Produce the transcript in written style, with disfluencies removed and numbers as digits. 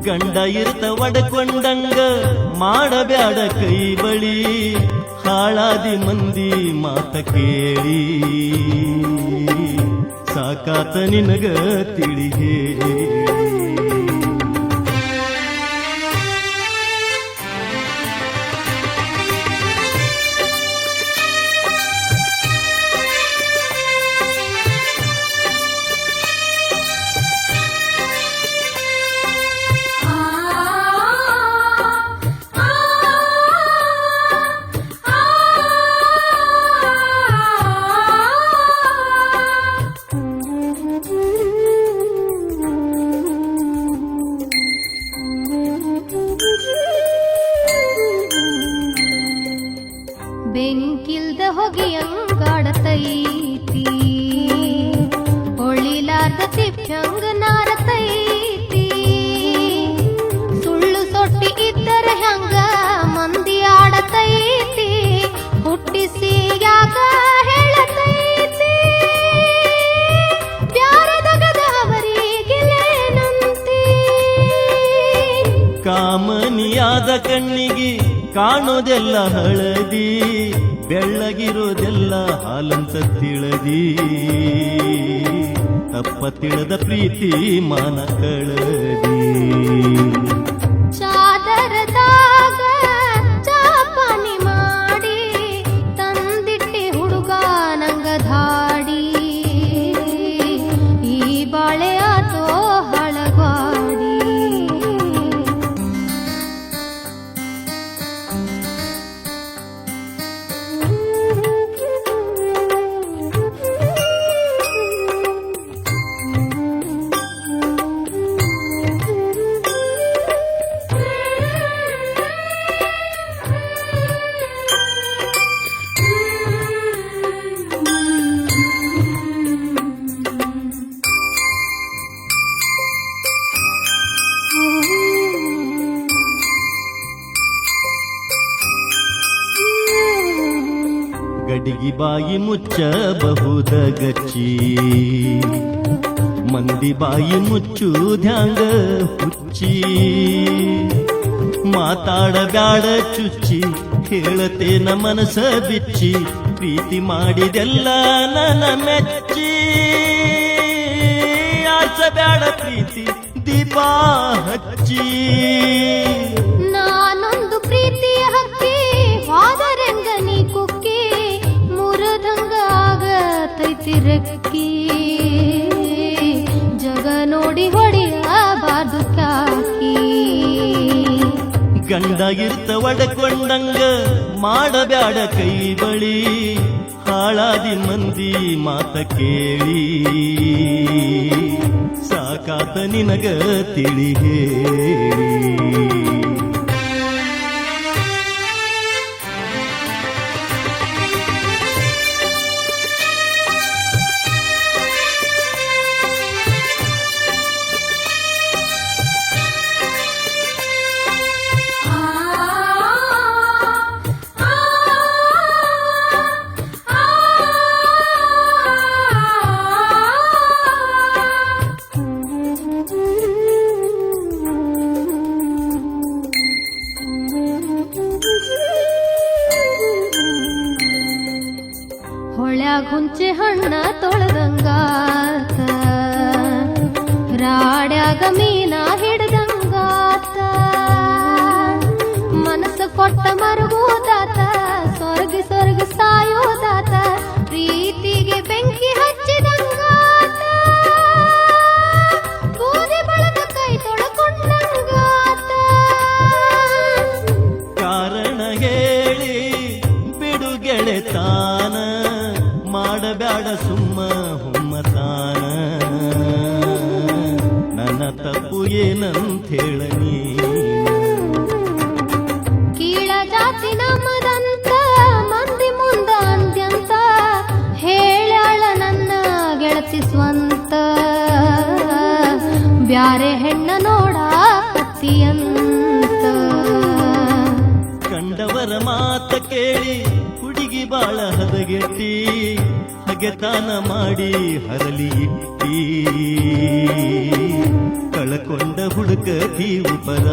ಗಂಡ ಇರ್ತ ಒಡಕೊಂಡಂಗ ಮಾಡಬ್ಯಾಡ ಕೈ ಬಳಿ, ಹಾಳಾದಿ ಮಂದಿ ಮಾತ ಕೇಳಿ ಸಾಕಾತ ನಿನಗ ತಿಳಿ ಹೇಳಿ. ಬೆಂಕಿಲ್ದ ಹೊಗೆಯಂಗಾಡತೈತಿ, ಹೊಳಿಲಾರ್ದ ತಿಪ್ಪಂಗ ನಾರತೈತಿ. ಸುಳ್ಳು ಸೊಟ್ಟಿ ಇದ್ದರ ಹಂಗ ಮಂದಿ ಆಡತೈತಿ, ಹುಟ್ಟಿಸಿ ಯಾಕ ಹೇಳತೈತಿ. ಪ್ಯಾರದಗದವರಿಗಿಲೇನಂತಿ, ಕಾಮನಿಯಾದ ಕಣ್ಣಿಗೆ ಕಾಣೋದೆಲ್ಲ ಹಳದಿ, ಬೆಳ್ಳಗಿರೋದೆಲ್ಲ ಹಾಲಂತ ತಿಳದಿ. ತಪ್ಪ ತಿಳಿದ ಪ್ರೀತಿ ಮಾನ ಕಳದಿ. ಚಾದರದಾಗ ಚಾಪಾನಿ ಮಾಡಿ ತಂದಿಟ್ಟಿ ಹುಡುಗ ನಂಗ ಧಾಡಿ, ಈ ಬಾಳೆ ಆತೋ ಹಳಗಾಡಿ. ಗಡಿಗಿ ಬಾಯಿ ಮುಚ್ಚಬಹುದ ಗಚ್ಚಿ, ಮಂದಿ ಬಾಯಿ ಮುಚ್ಚುದ್ಯಾಂಗ ಹುಚ್ಚಿ. ಮಾತಾಡಬ್ಯಾಡ ಚುಚ್ಚಿ, ಹೇಳತೇನ ಮನಸ ಬಿಚ್ಚಿ. ಪ್ರೀತಿ ಮಾಡಿದೆಲ್ಲ ನನ್ನ ಮೆಚ್ಚಿ, ಆಸಬ್ಯಾಡ ಪ್ರೀತಿ ದೀಪ ಹಚ್ಚಿ. ನಾನೊಂದು ಪ್ರೀತಿಯ ಹಕ್ಕಿ, ಹೋದರೆಂಗ ನೀ ಕುಕ್ಕಿ. ಮುರದಂಗ ಆಗತೈತಿ ರೆಕ್ಕಿ, ಜಗ ನೋಡಿ ಹೊಡಿಯಬಾರ್ದು ಕಾಕಿ. ಗಂಡ ಇರ್ತ ಒಡಕೊಂಡಂಗ ಮಾಡಬ್ಯಾಡ ಕೈ ಬಳಿ, ಹಾಳಾದಿ ಮಂದಿ ಮಾತ ಕೇಳಿ ಸಾಕಾತ ನಿನಗ ತಿಳಿ ಹೇಳಿ. ಹೊಳ್ಯಾಗ ಹುಂಚೆ ಹಣ್ಣ ತೊಳೆದಂಗಾತ, ರಾಡ್ಯಾಗ ಮೀನ ಹಿಡ್ದಂಗಾತ. ಮನಸ್ಸು ಕೊಟ್ಟ ಮರುಗೋದಾತ, ಸ್ವರ್ಗಿ ಸ್ವರ್ಗ ಸಾಯೋದಾತ. ಪ್ರೀತಿಗೆ ಬೆಂಕಿ ಹಚ್ಚಿದಂಗಾತ, ಬೂದಿ ಬಳಗ ಕೈ ತೊಳಕೊಂಡಂಗಾತ. ಕಾರಣ ಹೇಳಿ ಬಿಡು ಗೆಳೆತಾನ, ಮಾಡಬ್ಯಾಡ ಸುಮ್ಮ ಹುಮ್ಮತಾನ. ನನ್ನ ತಪ್ಪು ಏನಂತ ಹೇಳ ನೀನು. ಕೀಳ ಜಾತಿ ನಮ್ಮದಂತ ಮಂದಿ ಮುಂದ ಅಂದ್ಯಂತ, ಹೇಳ್ಯಾಳ ನನ್ನ ಗೆಳತಿ ಸ್ವಂತ. ಬ್ಯಾರೆ ಹೆಣ್ಣ ನೋಡಾಕತ್ತಿಯಂತ, ಕಂಡವರ ಮಾತ ಕೇಳಿ ಹುಡುಗಿ ಹುಡುಗಿ ಬಾಳ ಹದಗೆಟ್ಟಿ ಹಗೆತಾನ ಮಾಡಿ ಹರಲಿ ಇಟ್ಟಿ ಕಳಕೊಂಡ ಹುಡುಕತಿ ಉಪರ